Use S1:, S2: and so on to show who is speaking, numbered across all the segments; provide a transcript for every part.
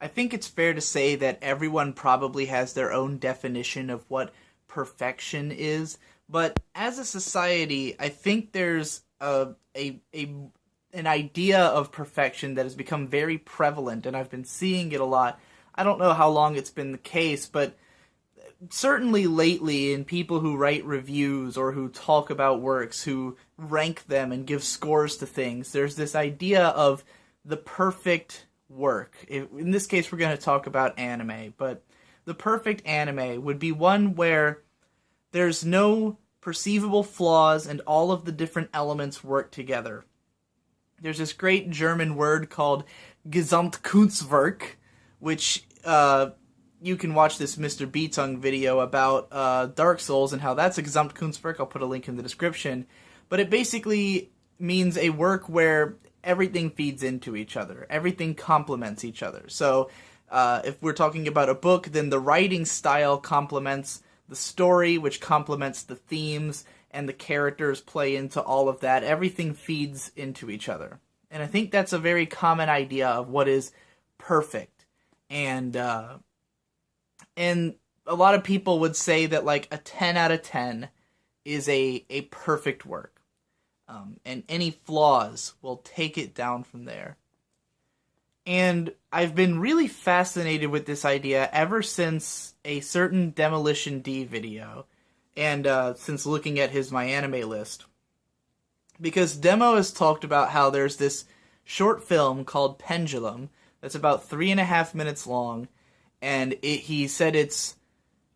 S1: I think it's fair to say that everyone probably has their own definition of what perfection is. But as a society, I think there's an idea of perfection that has become very prevalent, and I've been seeing it a lot. I don't know how long it's been the case, but certainly lately in people who write reviews or who talk about works, who rank them and give scores to things, there's this idea of the perfect work. In this case, we're going to talk about anime, but the perfect anime would be one where there's no perceivable flaws and all of the different elements work together. There's this great German word called Gesamtkunstwerk, which you can watch this Mr. Beatung video about Dark Souls and how that's a Gesamtkunstwerk. I'll put a link in the description. But it basically means a work where everything feeds into each other. Everything complements each other. So if we're talking about a book, then the writing style complements the story, which complements the themes, and the characters play into all of that. Everything feeds into each other. And I think that's a very common idea of what is perfect. And a lot of people would say that like a 10 out of 10 is a perfect work. And any flaws will take it down from there. And I've been really fascinated with this idea ever since a certain Demolition D video, and since looking at his My Anime list. Because Demo has talked about how there's this short film called Pendulum that's about 3.5 minutes long, and he said it's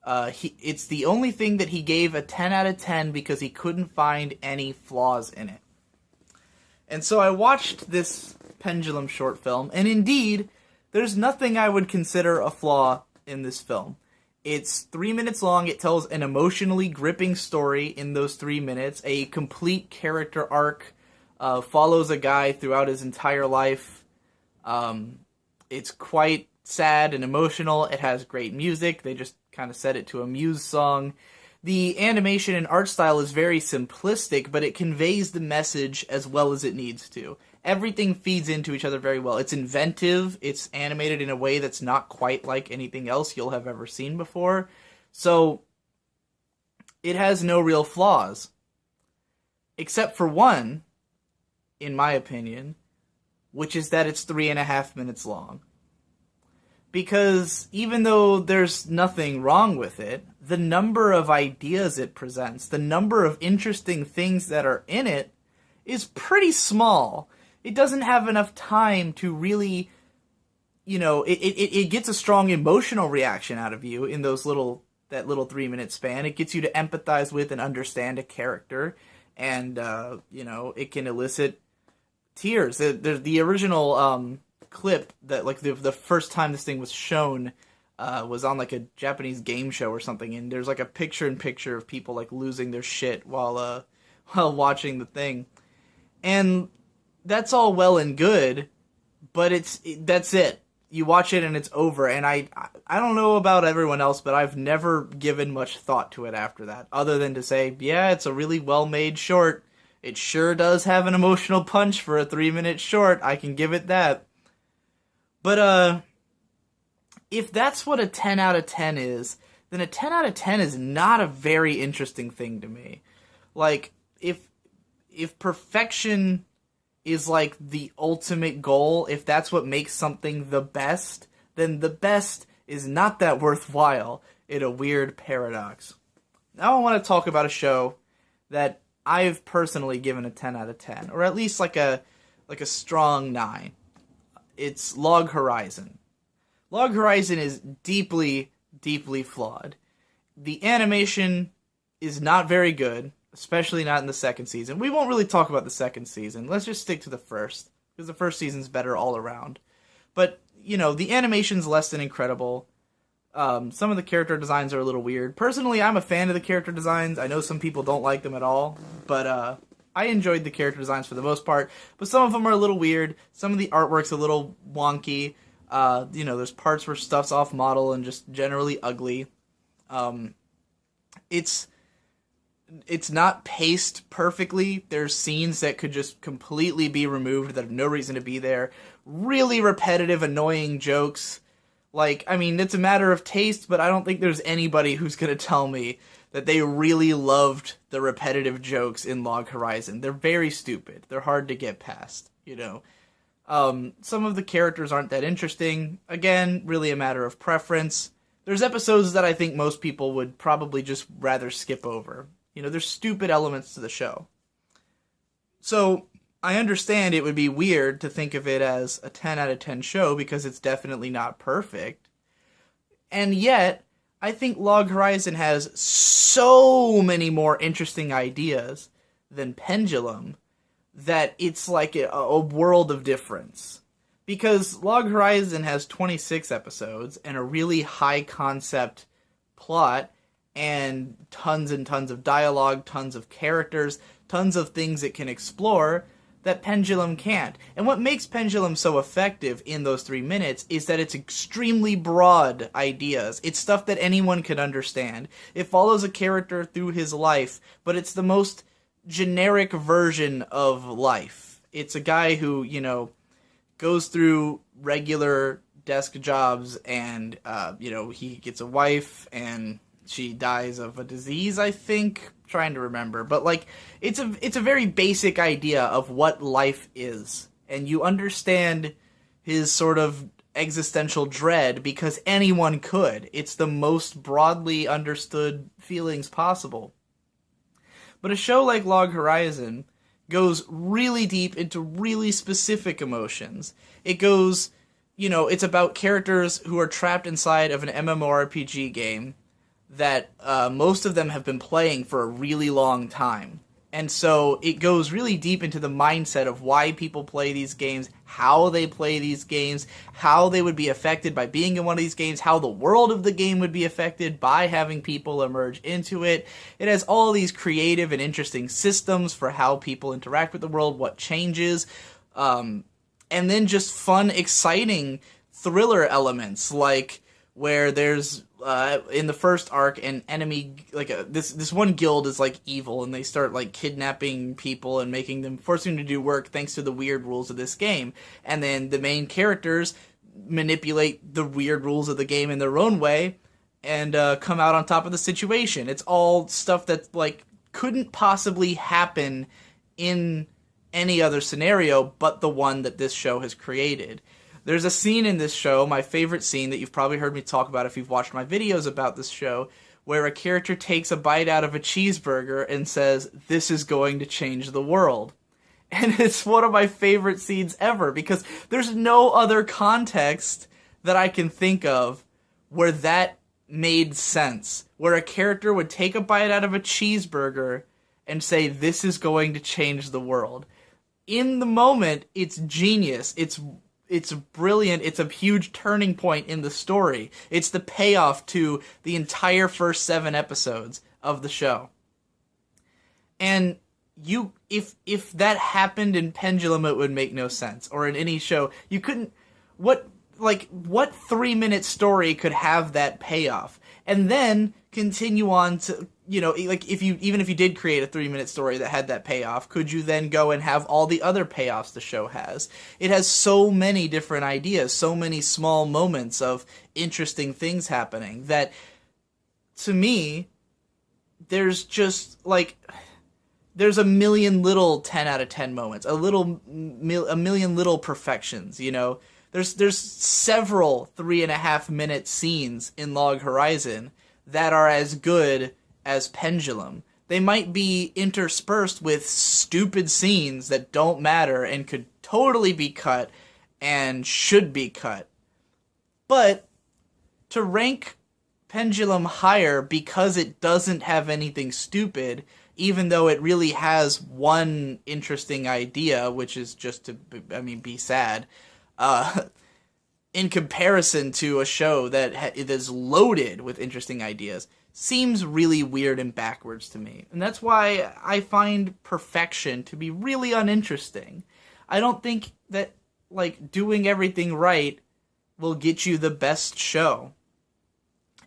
S1: the only thing that he gave a 10 out of 10 because he couldn't find any flaws in it. And so I watched this Pendulum short film, and indeed, there's nothing I would consider a flaw in this film. It's 3 minutes long. It tells an emotionally gripping story in those 3 minutes. A complete character arc follows a guy throughout his entire life. It's quite sad and emotional. It has great music. They just kind of set it to a Muse song. The animation and art style is very simplistic, but it conveys the message as well as it needs to. Everything feeds into each other very well. It's inventive. It's animated in a way that's not quite like anything else you'll have ever seen before. So it has no real flaws. Except for one, in my opinion, which is that it's 3.5 minutes long. Because even though there's nothing wrong with it, the number of ideas it presents, the number of interesting things that are in it, is pretty small. It doesn't have enough time to really, it gets a strong emotional reaction out of you in that little 3-minute span. It gets you to empathize with and understand a character, and, it can elicit tears. The original clip that, like, the first time this thing was shown was on, like, a Japanese game show or something, and there's, like, a picture-in-picture of people, like, losing their shit while watching the thing. And that's all well and good, but that's it. You watch it and it's over, and I don't know about everyone else, but I've never given much thought to it after that, other than to say, yeah, it's a really well-made short. It sure does have an emotional punch for a 3-minute short, I can give it that. But, if that's what a 10 out of 10 is, then a 10 out of 10 is not a very interesting thing to me. Like, if perfection is like the ultimate goal, if that's what makes something the best, then the best is not that worthwhile in a weird paradox. Now I want to talk about a show that I've personally given a 10 out of 10, or at least like a strong 9. It's Log Horizon. Log Horizon is deeply, deeply flawed. The animation is not very good, especially not in the second season. We won't really talk about the second season. Let's just stick to the first, because the first season's better all around. But, the animation's less than incredible. Some of the character designs are a little weird. Personally, I'm a fan of the character designs. I know some people don't like them at all, but I enjoyed the character designs for the most part. But some of them are a little weird. Some of the artwork's a little wonky. There's parts where stuff's off model and just generally ugly. It's not paced perfectly. There's scenes that could just completely be removed that have no reason to be there. Really repetitive, annoying jokes. Like, I mean, it's a matter of taste, but I don't think there's anybody who's going to tell me that they really loved the repetitive jokes in Log Horizon. They're very stupid. They're hard to get past, you know. Some of the characters aren't that interesting. Again, really a matter of preference. There's episodes that I think most people would probably just rather skip over. You know, there's stupid elements to the show. So, I understand it would be weird to think of it as a 10 out of 10 show because it's definitely not perfect. And yet, I think Log Horizon has so many more interesting ideas than Pendulum that it's like a world of difference. Because Log Horizon has 26 episodes and a really high concept plot and tons of dialogue, tons of characters, tons of things it can explore that Pendulum can't. And what makes Pendulum so effective in those 3 minutes is that it's extremely broad ideas. It's stuff that anyone could understand. It follows a character through his life, but it's the most generic version of life. It's a guy who, you know, goes through regular desk jobs and, you know, he gets a wife and she dies of a disease, I think. Trying to remember, but like it's a very basic idea of what life is, and you understand his sort of existential dread because anyone could. It's the most broadly understood feelings possible. But a show like Log Horizon goes really deep into really specific emotions. It goes, you know, it's about characters who are trapped inside of an MMORPG game that most of them have been playing for a really long time. And so it goes really deep into the mindset of why people play these games, how they play these games, how they would be affected by being in one of these games, how the world of the game would be affected by having people emerge into it. It has all these creative and interesting systems for how people interact with the world, what changes, and then just fun, exciting thriller elements, like where there's in the first arc an enemy, like this one guild is like evil and they start like kidnapping people and forcing them to do work thanks to the weird rules of this game, and then the main characters manipulate the weird rules of the game in their own way and come out on top of the situation. It's all stuff that like couldn't possibly happen in any other scenario but the one that this show has created. There's a scene in this show, my favorite scene, that you've probably heard me talk about if you've watched my videos about this show, where a character takes a bite out of a cheeseburger and says, "This is going to change the world." And it's one of my favorite scenes ever, because there's no other context that I can think of where that made sense. Where a character would take a bite out of a cheeseburger and say, "This is going to change the world." In the moment, it's genius. It's brilliant. It's a huge turning point in the story. It's the payoff to the entire first 7 episodes of the show. And if that happened in Pendulum, it would make no sense. Or in any show, you couldn't. What 3-minute story could have that payoff and then continue on to, you know, like even if you did create a 3-minute story that had that payoff, could you then go and have all the other payoffs the show has? It has so many different ideas, so many small moments of interesting things happening that, to me, there's just like there's a million little 10 out of 10 moments, a million little perfections, you know. There's several 3.5-minute scenes in Log Horizon that are as good as Pendulum. They might be interspersed with stupid scenes that don't matter and could totally be cut and should be cut. But to rank Pendulum higher because it doesn't have anything stupid, even though it really has one interesting idea, which is just to, be sad, in comparison to a show that is loaded with interesting ideas, seems really weird and backwards to me. And that's why I find perfection to be really uninteresting. I don't think that, like, doing everything right will get you the best show.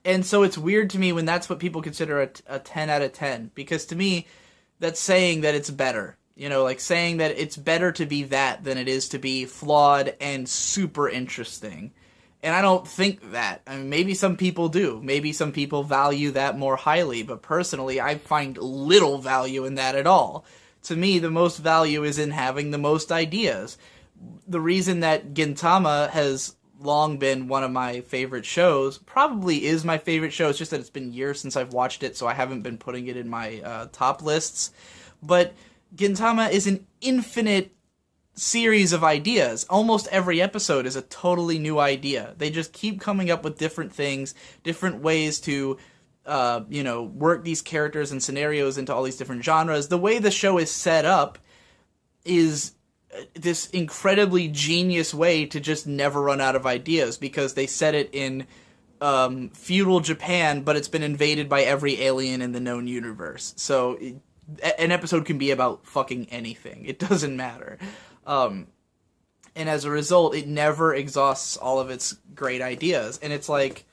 S1: And so it's weird to me when that's what people consider a 10 out of 10. Because to me, that's saying that it's better. You know, like saying that it's better to be that than it is to be flawed and super interesting. And I don't think that. I mean, maybe some people do. Maybe some people value that more highly. But personally, I find little value in that at all. To me, the most value is in having the most ideas. The reason that Gintama has long been one of my favorite shows, probably is my favorite show, it's just that it's been years since I've watched it, so I haven't been putting it in my top lists. But Gintama is an infinite series of ideas. Almost every episode is a totally new idea. They just keep coming up with different things, different ways to work these characters and scenarios into all these different genres. The way the show is set up is this incredibly genius way to just never run out of ideas, because they set it in feudal Japan, but it's been invaded by every alien in the known universe. So an episode can be about fucking anything. It doesn't matter. And as a result, it never exhausts all of its great ideas. And it's like,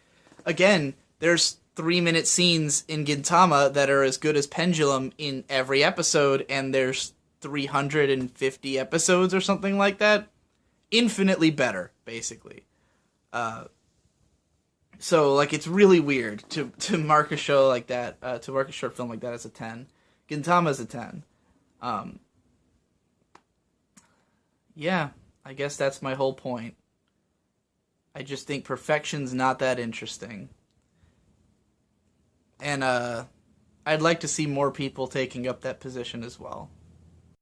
S1: again, there's 3-minute scenes in Gintama that are as good as Pendulum in every episode, and there's 350 episodes or something like that. Infinitely better, basically. So, like, it's really weird to mark a show like that, to mark a short film like that as a 10. Gintama's a 10. Yeah, I guess that's my whole point. I just think perfection's not that interesting. And, I'd like to see more people taking up that position as well.